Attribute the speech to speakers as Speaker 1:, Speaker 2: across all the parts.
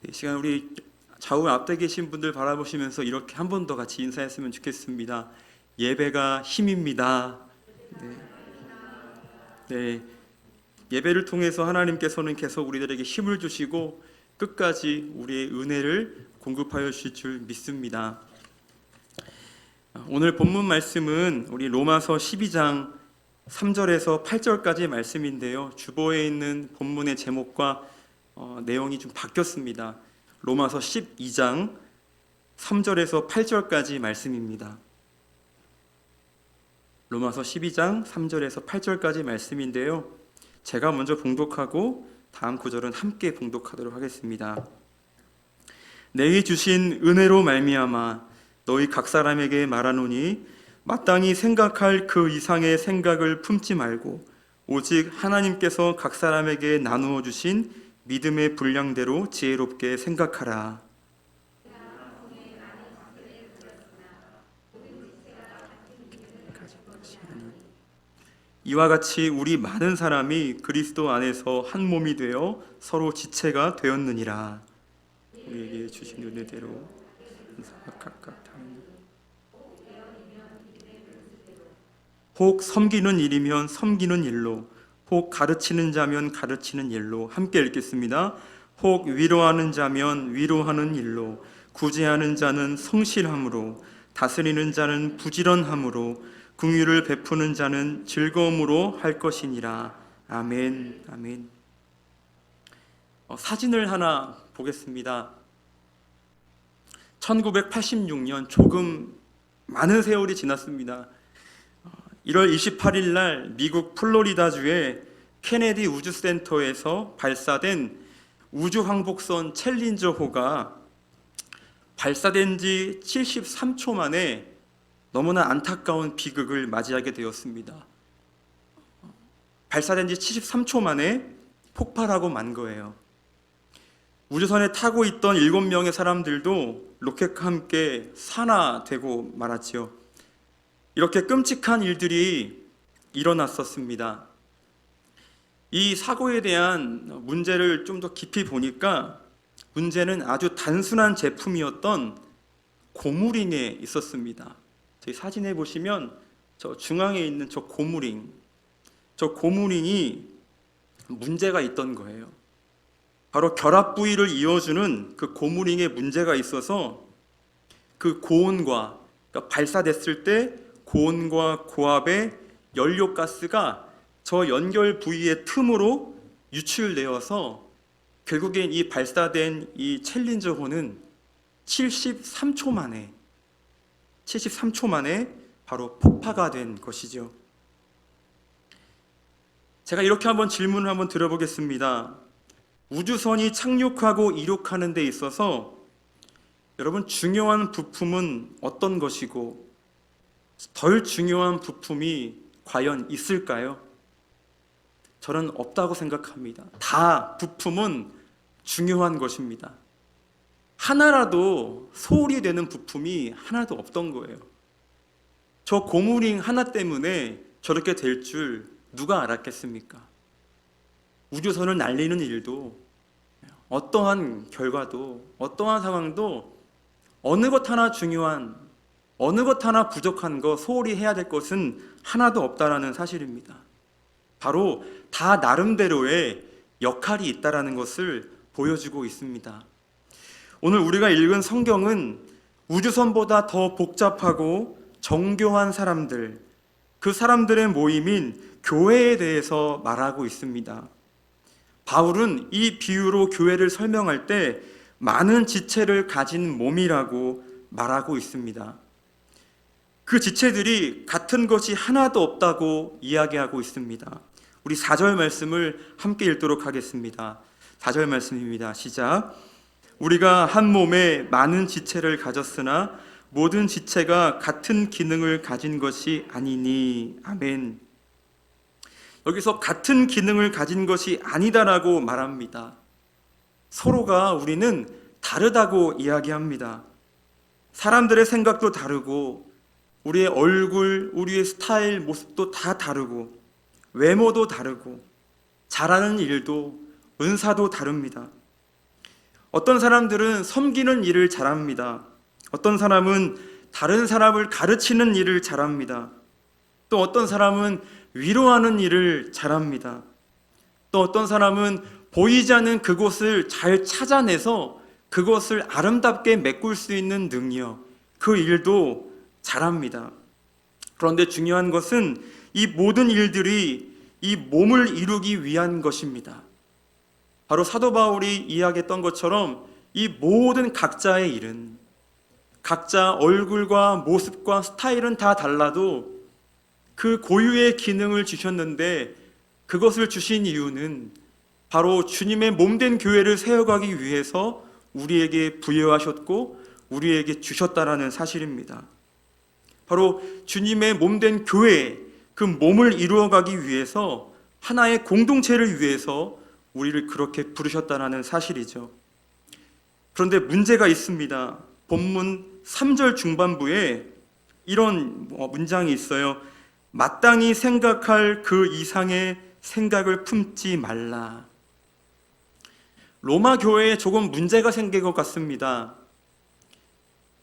Speaker 1: 이 시간 우리 좌우 앞에 계신 분들 바라보시면서 이렇게 한 번 더 같이 인사했으면 좋겠습니다. 예배가 힘입니다. 네. 네. 예배를 통해서 하나님께서는 계속 우리들에게 힘을 주시고 끝까지 우리의 은혜를 공급하여 주실 줄 믿습니다. 오늘 본문 말씀은 우리 로마서 12장 3절에서 8절까지 말씀인데요. 주보에 있는 본문의 제목과 내용이 좀 바뀌었습니다. 로마서 12장 3절에서 8절까지 말씀입니다. 로마서 12장 3절에서 8절까지 말씀인데요. 제가 먼저 봉독하고 다음 구절은 함께 봉독하도록 하겠습니다. 내게 주신 은혜로 말미암아 너희 각 사람에게 말하노니 마땅히 생각할 그 이상의 생각을 품지 말고 오직 하나님께서 각 사람에게 나누어 주신 믿음의 분량대로 지혜롭게 생각하라. 이와 같이 우리 많은 사람이 그리스도 안에서 한 몸이 되어 서로 지체가 되었느니라. 우리에게 주신 은혜대로 각각 혹 섬기는 일이면 섬기는 일로, 혹 가르치는 자면 가르치는 일로. 함께 읽겠습니다. 혹 위로하는 자면 위로하는 일로, 구제하는 자는 성실함으로, 다스리는 자는 부지런함으로, 긍휼을 베푸는 자는 즐거움으로 할 것이니라. 아멘. 아멘. 사진을 하나 보겠습니다. 1986년 조금 많은 세월이 지났습니다. 1월 28일 날 미국 플로리다주의 케네디 우주센터에서 발사된 우주항복선 챌린저호가 발사된 지 73초 만에 너무나 안타까운 비극을 맞이하게 되었습니다. 발사된 지 73초 만에 폭발하고 만 거예요. 우주선에 타고 있던 7명의 사람들도 로켓과 함께 산화되고 말았지요. 이렇게 끔찍한 일들이 일어났었습니다. 이 사고에 대한 문제를 좀 더 깊이 보니까 문제는 아주 단순한 제품이었던 고무링에 있었습니다. 저희 사진에 보시면 저 중앙에 있는 저 고무링이 문제가 있던 거예요. 바로 결합 부위를 이어주는 그 고무링에 문제가 있어서 그 고온과, 그러니까 발사됐을 때 고온과 고압의 연료가스가 저 연결 부위의 틈으로 유출되어서 결국엔 이 발사된 이 챌린저호는 73초 만에 바로 폭파가 된 것이죠. 제가 이렇게 한번 질문을 한번 드려보겠습니다. 우주선이 착륙하고 이륙하는 데 있어서 여러분 중요한 부품은 어떤 것이고 덜 중요한 부품이 과연 있을까요? 저는 없다고 생각합니다. 다 부품은 중요한 것입니다. 하나라도 소홀히 되는 부품이 하나도 없던 거예요. 저 고무링 하나 때문에 저렇게 될 줄 누가 알았겠습니까? 우주선을 날리는 일도 어떠한 결과도 어떠한 상황도 어느 것 하나 중요한, 어느 것 하나 부족한 거, 소홀히 해야 될 것은 하나도 없다라는 사실입니다. 바로 다 나름대로의 역할이 있다라는 것을 보여주고 있습니다. 오늘 우리가 읽은 성경은 우주선보다 더 복잡하고 정교한 사람들, 그 사람들의 모임인 교회에 대해서 말하고 있습니다. 바울은 이 비유로 교회를 설명할 때 많은 지체를 가진 몸이라고 말하고 있습니다. 그 지체들이 같은 것이 하나도 없다고 이야기하고 있습니다. 우리 4절 말씀을 함께 읽도록 하겠습니다. 4절 말씀입니다. 시작. 우리가 한 몸에 많은 지체를 가졌으나 모든 지체가 같은 기능을 가진 것이 아니니. 아멘. 여기서 같은 기능을 가진 것이 아니다라고 말합니다. 서로가 우리는 다르다고 이야기합니다. 사람들의 생각도 다르고 우리의 얼굴, 우리의 스타일, 모습도 다 다르고 외모도 다르고 잘하는 일도 은사도 다릅니다. 어떤 사람들은 섬기는 일을 잘합니다. 어떤 사람은 다른 사람을 가르치는 일을 잘합니다. 또 어떤 사람은 위로하는 일을 잘합니다. 또 어떤 사람은 보이지 않는 그곳을 잘 찾아내서 그것을 아름답게 메꿀 수 있는 능력, 그 일도 잘합니다. 그런데 중요한 것은 이 모든 일들이 이 몸을 이루기 위한 것입니다. 바로 사도 바울이 이야기했던 것처럼 이 모든 각자의 일은, 각자 얼굴과 모습과 스타일은 다 달라도 그 고유의 기능을 주셨는데, 그것을 주신 이유는 바로 주님의 몸된 교회를 세워가기 위해서 우리에게 부여하셨고 우리에게 주셨다라는 사실입니다. 바로 주님의 몸된 교회, 그 몸을 이루어가기 위해서, 하나의 공동체를 위해서 우리를 그렇게 부르셨다라는 사실이죠. 그런데 문제가 있습니다. 본문 3절 중반부에 이런 문장이 있어요. 마땅히 생각할 그 이상의 생각을 품지 말라. 로마 교회에 조금 문제가 생긴 것 같습니다.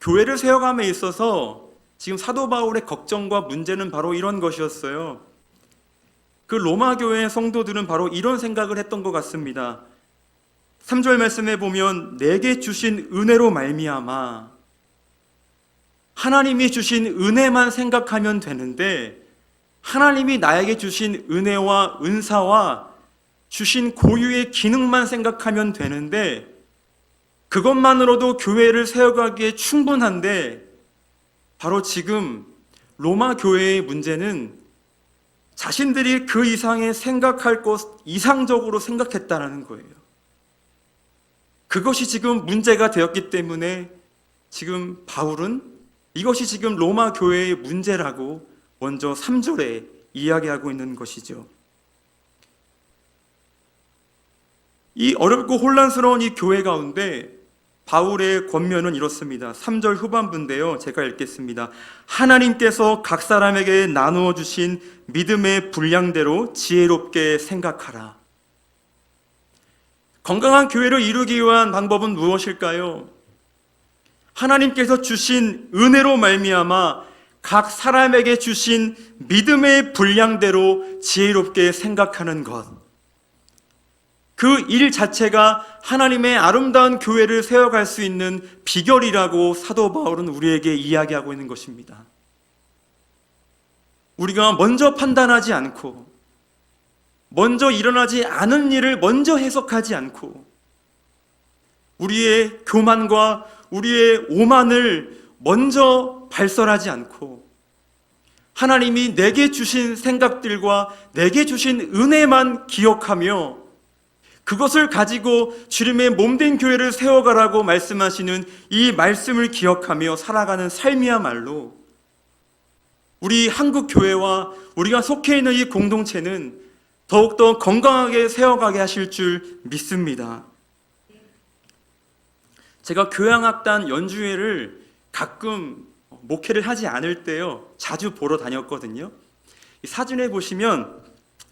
Speaker 1: 교회를 세워감에 있어서 지금 사도 바울의 걱정과 문제는 바로 이런 것이었어요. 그 로마 교회의 성도들은 바로 이런 생각을 했던 것 같습니다. 3절 말씀에 보면 내게 주신 은혜로 말미암아, 하나님이 주신 은혜만 생각하면 되는데, 하나님이 나에게 주신 은혜와 은사와 주신 고유의 기능만 생각하면 되는데, 그것만으로도 교회를 세워가기에 충분한데, 바로 지금 로마 교회의 문제는 자신들이 그 이상의 생각할 것 이상적으로 생각했다는 거예요. 그것이 지금 문제가 되었기 때문에 지금 바울은 이것이 지금 로마 교회의 문제라고 먼저 3절에 이야기하고 있는 것이죠. 이 어렵고 혼란스러운 이 교회 가운데 바울의 권면은 이렇습니다. 3절 후반부인데요, 제가 읽겠습니다. 하나님께서 각 사람에게 나누어 주신 믿음의 분량대로 지혜롭게 생각하라. 건강한 교회를 이루기 위한 방법은 무엇일까요? 하나님께서 주신 은혜로 말미암아 각 사람에게 주신 믿음의 분량대로 지혜롭게 생각하는 것, 그 일 자체가 하나님의 아름다운 교회를 세워갈 수 있는 비결이라고 사도 바울은 우리에게 이야기하고 있는 것입니다. 우리가 먼저 판단하지 않고, 먼저 일어나지 않은 일을 먼저 해석하지 않고, 우리의 교만과 우리의 오만을 먼저 발설하지 않고, 하나님이 내게 주신 생각들과 내게 주신 은혜만 기억하며 그것을 가지고 주님의 몸된 교회를 세워가라고 말씀하시는 이 말씀을 기억하며 살아가는 삶이야말로 우리 한국 교회와 우리가 속해 있는 이 공동체는 더욱더 건강하게 세워가게 하실 줄 믿습니다. 제가 교향악단 연주회를 가끔 목회를 하지 않을 때요, 자주 보러 다녔거든요. 이 사진에 보시면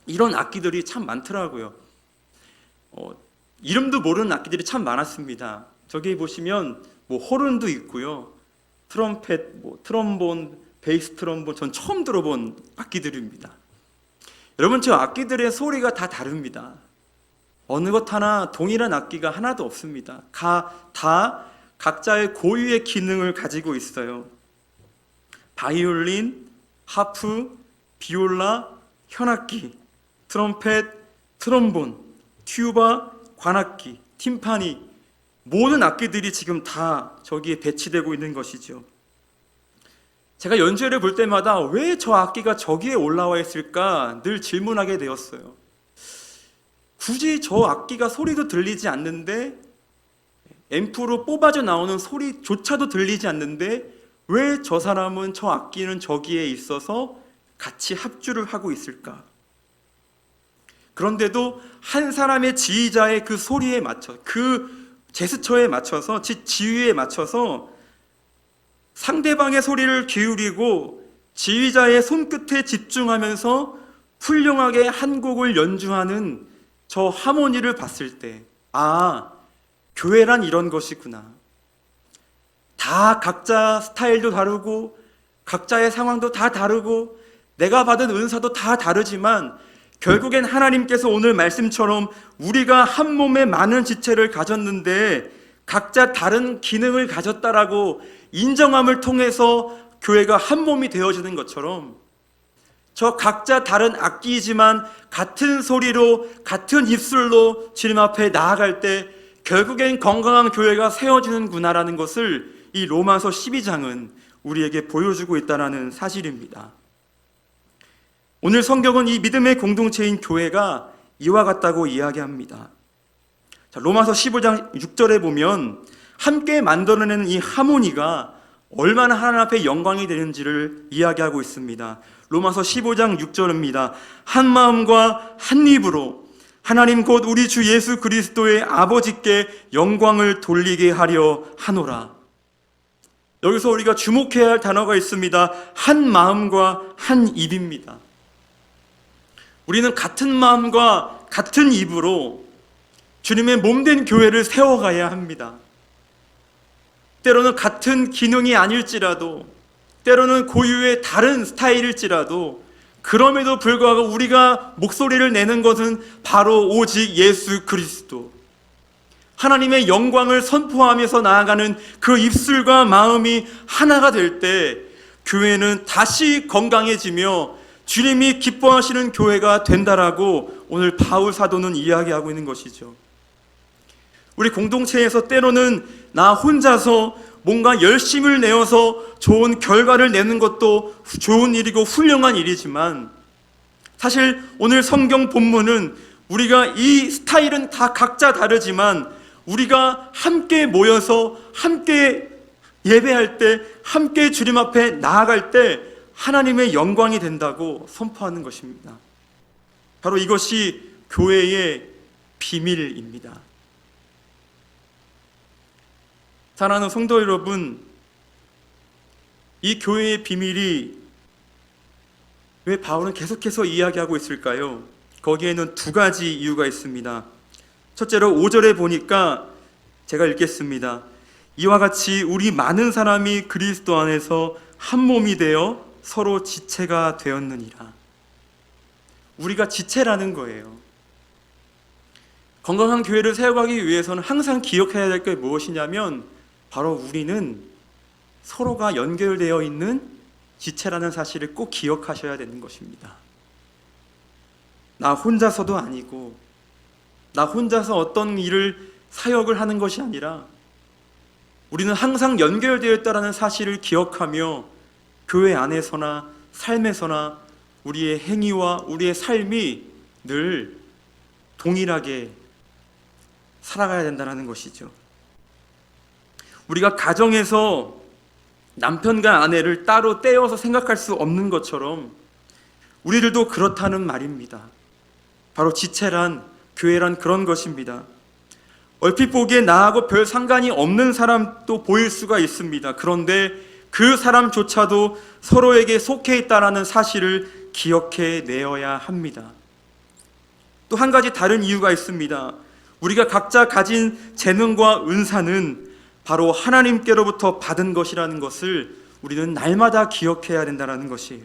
Speaker 1: 이런 악기들이 참 많더라고요. 이름도 모르는 악기들이 참 많았습니다. 저기 보시면 호른도 있고요, 트럼펫, 트럼본, 베이스 트럼본, 전 처음 들어본 악기들입니다. 여러분, 저 악기들의 소리가 다 다릅니다. 어느 것 하나 동일한 악기가 하나도 없습니다. 다 각자의 고유의 기능을 가지고 있어요. 바이올린, 하프, 비올라, 현악기, 트럼펫, 트럼본, 튜바, 관악기, 팀파니, 모든 악기들이 지금 다 저기에 배치되고 있는 것이죠. 제가 연주회를 볼 때마다 왜 저 악기가 저기에 올라와 있을까 늘 질문하게 되었어요. 굳이 저 악기가 소리도 들리지 않는데, 앰프로 뽑아져 나오는 소리조차도 들리지 않는데 왜 저 사람은 저 악기는 저기에 있어서 같이 합주를 하고 있을까? 그런데도 한 사람의 지휘자의 그 소리에 맞춰, 그 제스처에 맞춰서, 지휘에 맞춰서 상대방의 소리를 기울이고 지휘자의 손끝에 집중하면서 훌륭하게 한 곡을 연주하는 저 하모니를 봤을 때, 교회란 이런 것이구나. 다 각자 스타일도 다르고 각자의 상황도 다 다르고 내가 받은 은사도 다 다르지만 결국엔 하나님께서 오늘 말씀처럼 우리가 한 몸에 많은 지체를 가졌는데 각자 다른 기능을 가졌다라고 인정함을 통해서 교회가 한 몸이 되어지는 것처럼 저 각자 다른 악기이지만 같은 소리로 같은 입술로 주님 앞에 나아갈 때 결국엔 건강한 교회가 세워지는구나라는 것을 이 로마서 12장은 우리에게 보여주고 있다는 사실입니다. 오늘 성경은 이 믿음의 공동체인 교회가 이와 같다고 이야기합니다. 자, 로마서 15장 6절에 보면 함께 만들어내는 이 하모니가 얼마나 하나님 앞에 영광이 되는지를 이야기하고 있습니다. 로마서 15장 6절입니다. 한 마음과 한 입으로 하나님 곧 우리 주 예수 그리스도의 아버지께 영광을 돌리게 하려 하노라. 여기서 우리가 주목해야 할 단어가 있습니다. 한 마음과 한 입입니다. 우리는 같은 마음과 같은 입으로 주님의 몸된 교회를 세워가야 합니다. 때로는 같은 기능이 아닐지라도, 때로는 고유의 다른 스타일일지라도, 그럼에도 불구하고 우리가 목소리를 내는 것은 바로 오직 예수 그리스도, 하나님의 영광을 선포하면서 나아가는 그 입술과 마음이 하나가 될 때 교회는 다시 건강해지며 주님이 기뻐하시는 교회가 된다라고 오늘 바울 사도는 이야기하고 있는 것이죠. 우리 공동체에서 때로는 나 혼자서 뭔가 열심을 내어서 좋은 결과를 내는 것도 좋은 일이고 훌륭한 일이지만 사실 오늘 성경 본문은 우리가 이 스타일은 다 각자 다르지만 우리가 함께 모여서 함께 예배할 때 함께 주님 앞에 나아갈 때 하나님의 영광이 된다고 선포하는 것입니다. 바로 이것이 교회의 비밀입니다. 사랑하는 성도 여러분, 이 교회의 비밀이 왜 바울은 계속해서 이야기하고 있을까요? 거기에는 두 가지 이유가 있습니다. 첫째로 5절에 보니까 제가 읽겠습니다. 이와 같이 우리 많은 사람이 그리스도 안에서 한 몸이 되어 서로 지체가 되었느니라. 우리가 지체라는 거예요. 건강한 교회를 세워가기 위해서는 항상 기억해야 될 게 무엇이냐면 바로 우리는 서로가 연결되어 있는 지체라는 사실을 꼭 기억하셔야 되는 것입니다. 나 혼자서도 아니고 나 혼자서 어떤 일을 사역을 하는 것이 아니라 우리는 항상 연결되어 있다는 사실을 기억하며 교회 안에서나 삶에서나 우리의 행위와 우리의 삶이 늘 동일하게 살아가야 된다는 것이죠. 우리가 가정에서 남편과 아내를 따로 떼어서 생각할 수 없는 것처럼 우리들도 그렇다는 말입니다. 바로 지체란, 교회란 그런 것입니다. 얼핏 보기에 나하고 별 상관이 없는 사람도 보일 수가 있습니다. 그런데 그 사람조차도 서로에게 속해 있다는 사실을 기억해 내어야 합니다. 또 한 가지 다른 이유가 있습니다. 우리가 각자 가진 재능과 은사는 바로 하나님께로부터 받은 것이라는 것을 우리는 날마다 기억해야 된다는 것이에요.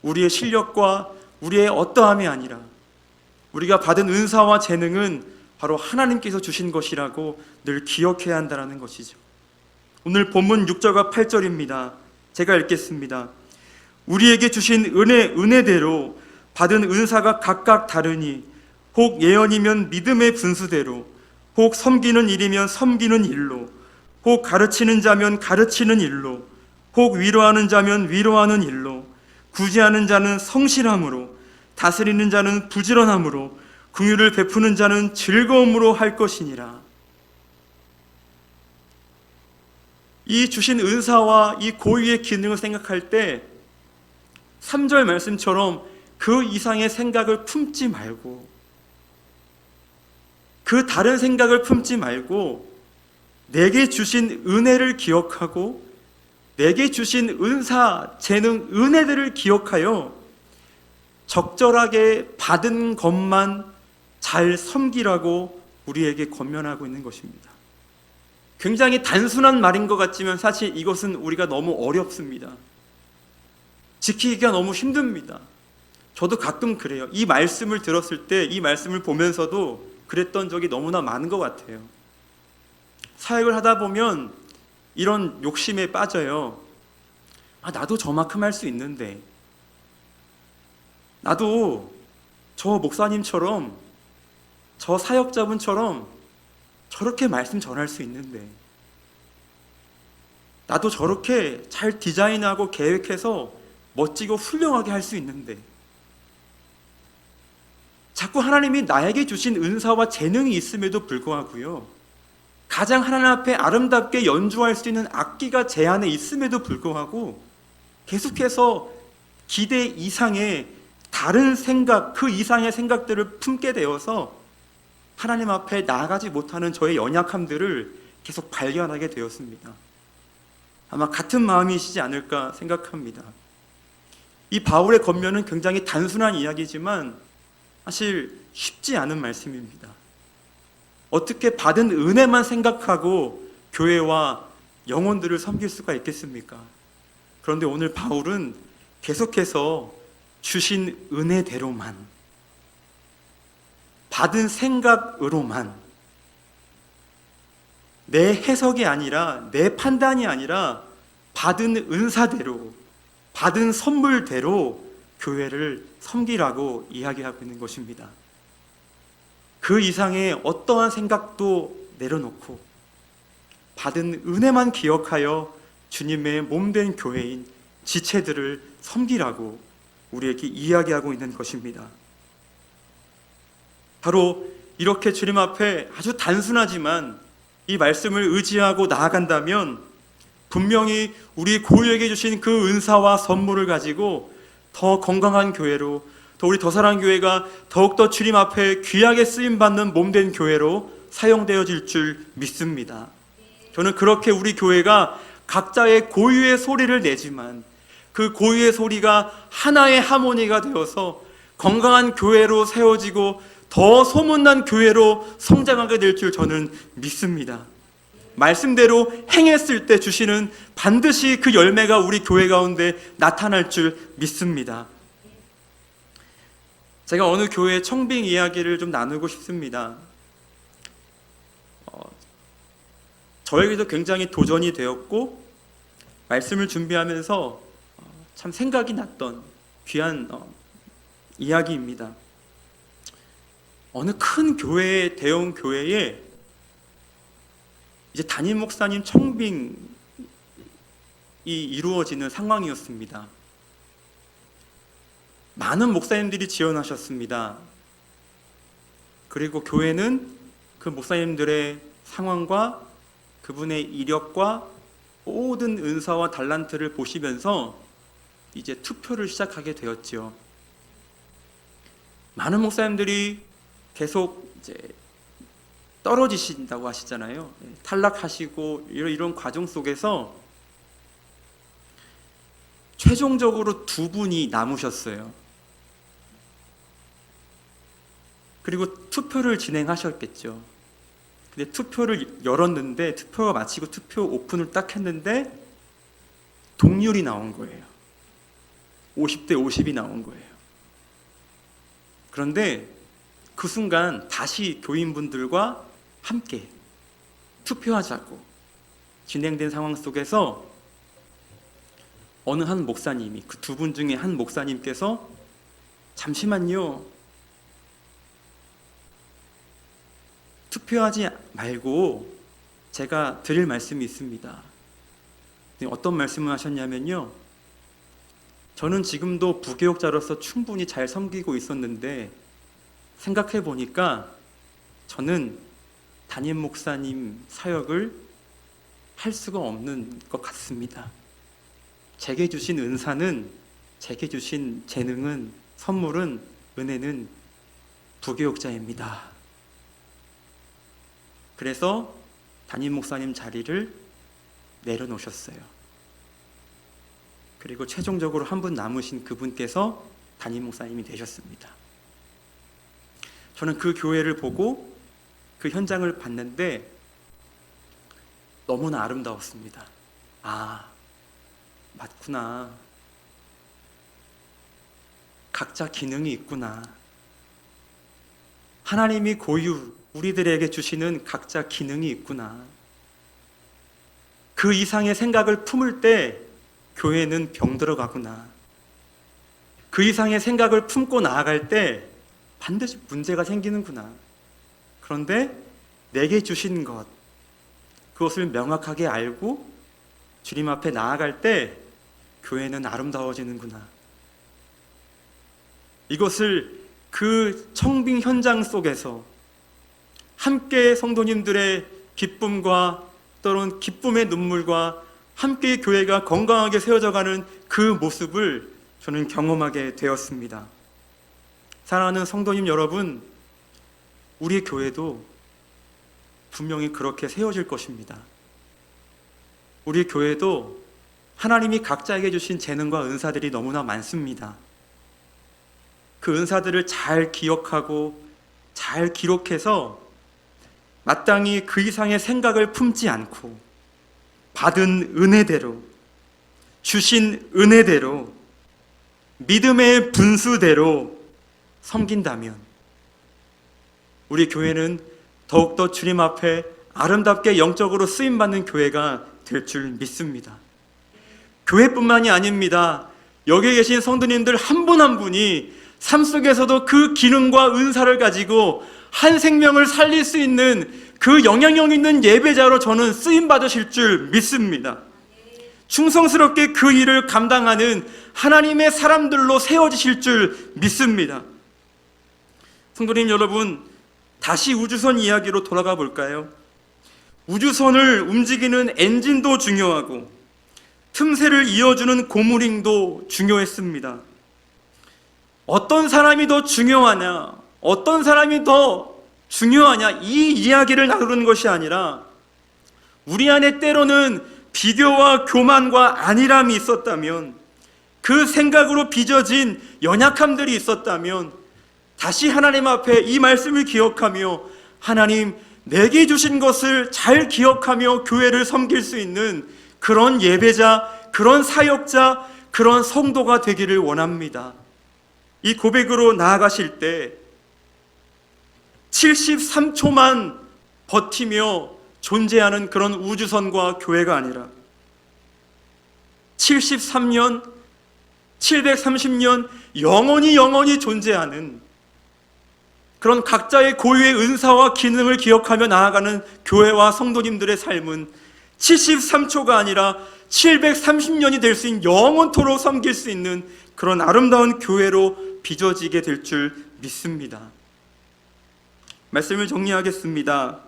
Speaker 1: 우리의 실력과 우리의 어떠함이 아니라 우리가 받은 은사와 재능은 바로 하나님께서 주신 것이라고 늘 기억해야 한다는 것이죠. 오늘 본문 6절과 8절입니다. 제가 읽겠습니다. 우리에게 주신 은혜대로 받은 은사가 각각 다르니 혹 예언이면 믿음의 분수대로, 혹 섬기는 일이면 섬기는 일로, 혹 가르치는 자면 가르치는 일로, 혹 위로하는 자면 위로하는 일로, 구제하는 자는 성실함으로, 다스리는 자는 부지런함으로, 긍휼을 베푸는 자는 즐거움으로 할 것이니라. 이 주신 은사와 이 고유의 기능을 생각할 때 3절 말씀처럼 그 이상의 생각을 품지 말고, 그 다른 생각을 품지 말고 내게 주신 은혜를 기억하고 내게 주신 은사, 재능, 은혜들을 기억하여 적절하게 받은 것만 잘 섬기라고 우리에게 권면하고 있는 것입니다. 굉장히 단순한 말인 것 같지만 사실 이것은 우리가 너무 어렵습니다. 지키기가 너무 힘듭니다. 저도 가끔 그래요. 이 말씀을 들었을 때, 이 말씀을 보면서도 그랬던 적이 너무나 많은 것 같아요. 사역을 하다 보면 이런 욕심에 빠져요. 나도 저만큼 할 수 있는데, 나도 저 목사님처럼, 저 사역자분처럼 저렇게 말씀 전할 수 있는데, 나도 저렇게 잘 디자인하고 계획해서 멋지고 훌륭하게 할 수 있는데, 자꾸 하나님이 나에게 주신 은사와 재능이 있음에도 불구하고요, 가장 하나님 앞에 아름답게 연주할 수 있는 악기가 제 안에 있음에도 불구하고 계속해서 기대 이상의 다른 생각, 그 이상의 생각들을 품게 되어서 하나님 앞에 나아가지 못하는 저의 연약함들을 계속 발견하게 되었습니다. 아마 같은 마음이시지 않을까 생각합니다. 이 바울의 권면은 굉장히 단순한 이야기지만 사실 쉽지 않은 말씀입니다. 어떻게 받은 은혜만 생각하고 교회와 영혼들을 섬길 수가 있겠습니까? 그런데 오늘 바울은 계속해서 주신 은혜대로만, 받은 생각으로만, 내 해석이 아니라, 내 판단이 아니라 받은 은사대로, 받은 선물대로 교회를 섬기라고 이야기하고 있는 것입니다. 그 이상의 어떠한 생각도 내려놓고 받은 은혜만 기억하여 주님의 몸된 교회인 지체들을 섬기라고 우리에게 이야기하고 있는 것입니다. 바로 이렇게 주님 앞에 아주 단순하지만 이 말씀을 의지하고 나아간다면 분명히 우리 고유에게 주신 그 은사와 선물을 가지고 더 건강한 교회로, 또 우리 더사랑교회가 더욱더 주님 앞에 귀하게 쓰임받는 몸된 교회로 사용되어질 줄 믿습니다. 저는 그렇게 우리 교회가 각자의 고유의 소리를 내지만 그 고유의 소리가 하나의 하모니가 되어서 건강한 교회로 세워지고 더 소문난 교회로 성장하게 될 줄 저는 믿습니다. 말씀대로 행했을 때 주시는 반드시 그 열매가 우리 교회 가운데 나타날 줄 믿습니다. 제가 어느 교회 청빙 이야기를 좀 나누고 싶습니다. 저에게도 굉장히 도전이 되었고 말씀을 준비하면서 참 생각이 났던 귀한 이야기입니다. 어느 큰 교회, 대형 교회에 이제 담임 목사님 청빙이 이루어지는 상황이었습니다. 많은 목사님들이 지원하셨습니다. 그리고 교회는 그 목사님들의 상황과 그분의 이력과 모든 은사와 달란트를 보시면서 이제 투표를 시작하게 되었지요. 많은 목사님들이 계속 이제 떨어지신다고 하시잖아요. 탈락하시고 이런 과정 속에서 최종적으로 2분이 남으셨어요. 그리고 투표를 진행하셨겠죠. 근데 투표를 열었는데 투표가 마치고 투표 오픈을 딱 했는데 동률이 나온 거예요. 50대 50이 나온 거예요. 그런데 그 순간 다시 교인분들과 함께 투표하자고 진행된 상황 속에서 어느 한 목사님이, 그 2분 중에 한 목사님께서 잠시만요, 투표하지 말고 제가 드릴 말씀이 있습니다. 어떤 말씀을 하셨냐면요, 저는 지금도 부교육자로서 충분히 잘 섬기고 있었는데 생각해 보니까 저는 담임 목사님 사역을 할 수가 없는 것 같습니다. 제게 주신 은사는, 제게 주신 재능은, 선물은, 은혜는 부교육자입니다. 그래서 담임 목사님 자리를 내려놓으셨어요. 그리고 최종적으로 한 분 남으신 그분께서 담임 목사님이 되셨습니다. 저는 그 교회를 보고 그 현장을 봤는데 너무나 아름다웠습니다. 아, 맞구나. 각자 기능이 있구나. 하나님이 고유 우리들에게 주시는 각자 기능이 있구나. 그 이상의 생각을 품을 때 교회는 병들어가구나. 그 이상의 생각을 품고 나아갈 때 반드시 문제가 생기는구나. 그런데 내게 주신 것, 그것을 명확하게 알고 주님 앞에 나아갈 때 교회는 아름다워지는구나. 이것을 그 청빙 현장 속에서 함께 성도님들의 기쁨과 또는 기쁨의 눈물과 함께 교회가 건강하게 세워져가는 그 모습을 저는 경험하게 되었습니다. 사랑하는 성도님 여러분, 우리 교회도 분명히 그렇게 세워질 것입니다. 우리 교회도 하나님이 각자에게 주신 재능과 은사들이 너무나 많습니다. 그 은사들을 잘 기억하고 잘 기록해서 마땅히 그 이상의 생각을 품지 않고 받은 은혜대로, 주신 은혜대로, 믿음의 분수대로 섬긴다면 우리 교회는 더욱더 주님 앞에 아름답게 영적으로 쓰임받는 교회가 될 줄 믿습니다. 교회뿐만이 아닙니다. 여기 계신 성도님들 한 분 한 분이 삶 속에서도 그 기능과 은사를 가지고 한 생명을 살릴 수 있는 그 영향력 있는 예배자로 저는 쓰임받으실 줄 믿습니다. 충성스럽게 그 일을 감당하는 하나님의 사람들로 세워지실 줄 믿습니다. 성도님 여러분, 다시 우주선 이야기로 돌아가 볼까요? 우주선을 움직이는 엔진도 중요하고 틈새를 이어주는 고무링도 중요했습니다. 어떤 사람이 더 중요하냐, 어떤 사람이 더 중요하냐, 이 이야기를 나누는 것이 아니라 우리 안에 때로는 비교와 교만과 안일함이 있었다면, 그 생각으로 빚어진 연약함들이 있었다면 다시 하나님 앞에 이 말씀을 기억하며 하나님, 내게 주신 것을 잘 기억하며 교회를 섬길 수 있는 그런 예배자, 그런 사역자, 그런 성도가 되기를 원합니다. 이 고백으로 나아가실 때 73초만 버티며 존재하는 그런 우주선과 교회가 아니라 73년, 730년 영원히 존재하는 그런 각자의 고유의 은사와 기능을 기억하며 나아가는 교회와 성도님들의 삶은 73초가 아니라 730년이 될 수 있는, 영원토록 섬길 수 있는 그런 아름다운 교회로 빚어지게 될 줄 믿습니다. 말씀을 정리하겠습니다.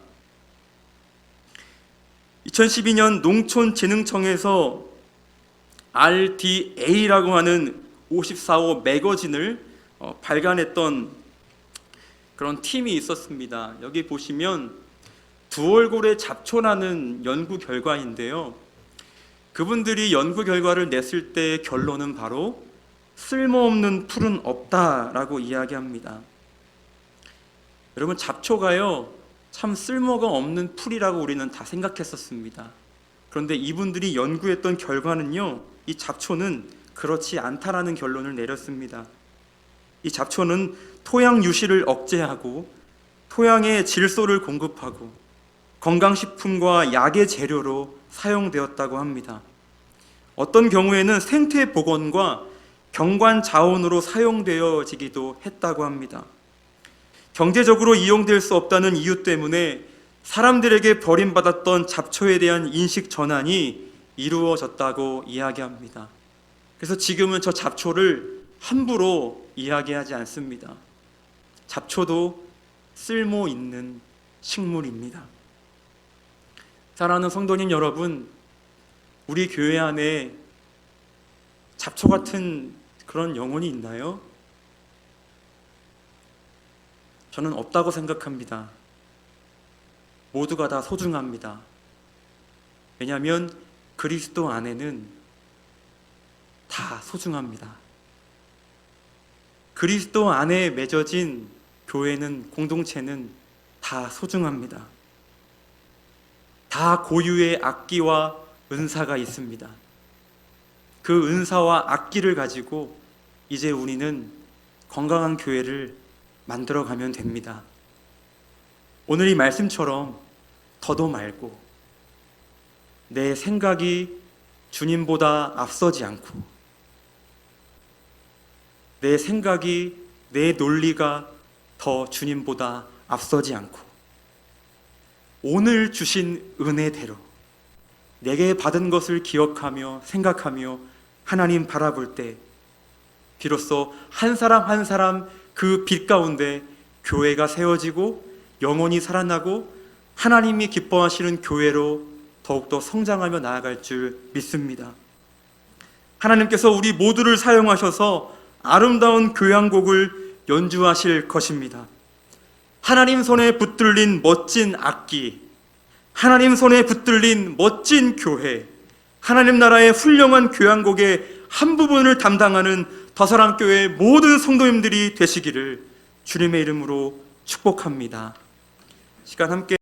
Speaker 1: 2012년 농촌진흥청에서 RDA라고 하는 54호 매거진을 발간했던 그런 팀이 있었습니다. 여기 보시면 두 얼굴의 잡초라는 연구 결과인데요. 그분들이 연구 결과를 냈을 때의 결론은 바로 쓸모없는 풀은 없다라고 이야기합니다. 여러분, 잡초가요, 참 쓸모가 없는 풀이라고 우리는 다 생각했었습니다. 그런데 이분들이 연구했던 결과는요, 이 잡초는 그렇지 않다라는 결론을 내렸습니다. 이 잡초는 토양 유실을 억제하고 토양에 질소를 공급하고 건강식품과 약의 재료로 사용되었다고 합니다. 어떤 경우에는 생태 복원과 경관 자원으로 사용되어지기도 했다고 합니다. 경제적으로 이용될 수 없다는 이유 때문에 사람들에게 버림받았던 잡초에 대한 인식 전환이 이루어졌다고 이야기합니다. 그래서 지금은 저 잡초를 함부로 이야기하지 않습니다. 잡초도 쓸모 있는 식물입니다. 사랑하는 성도님 여러분, 우리 교회 안에 잡초 같은 그런 영혼이 있나요? 저는 없다고 생각합니다. 모두가 다 소중합니다. 왜냐하면 그리스도 안에는 다 소중합니다. 그리스도 안에 맺어진 교회는, 공동체는 다 다 소중합니다. 다 고유의 악기와 은사가 있습니다. 그 은사와 악기를 가지고 이제 우리는 건강한 교회를 만들어가면 됩니다. 오늘 이 말씀처럼 더도 말고 내 생각이 주님보다 앞서지 않고 내 생각이 내 논리가 더 주님보다 앞서지 않고 오늘 주신 은혜대로 내게 받은 것을 기억하며 생각하며 하나님 바라볼 때 비로소 한 사람 한 사람 그 빛 가운데 교회가 세워지고 영혼이 살아나고 하나님이 기뻐하시는 교회로 더욱더 성장하며 나아갈 줄 믿습니다. 하나님께서 우리 모두를 사용하셔서 아름다운 교향곡을 연주하실 것입니다. 하나님 손에 붙들린 멋진 악기, 하나님 손에 붙들린 멋진 교회, 하나님 나라의 훌륭한 교향곡의 한 부분을 담당하는 더사랑교회 모든 성도님들이 되시기를 주님의 이름으로 축복합니다. 시간 함께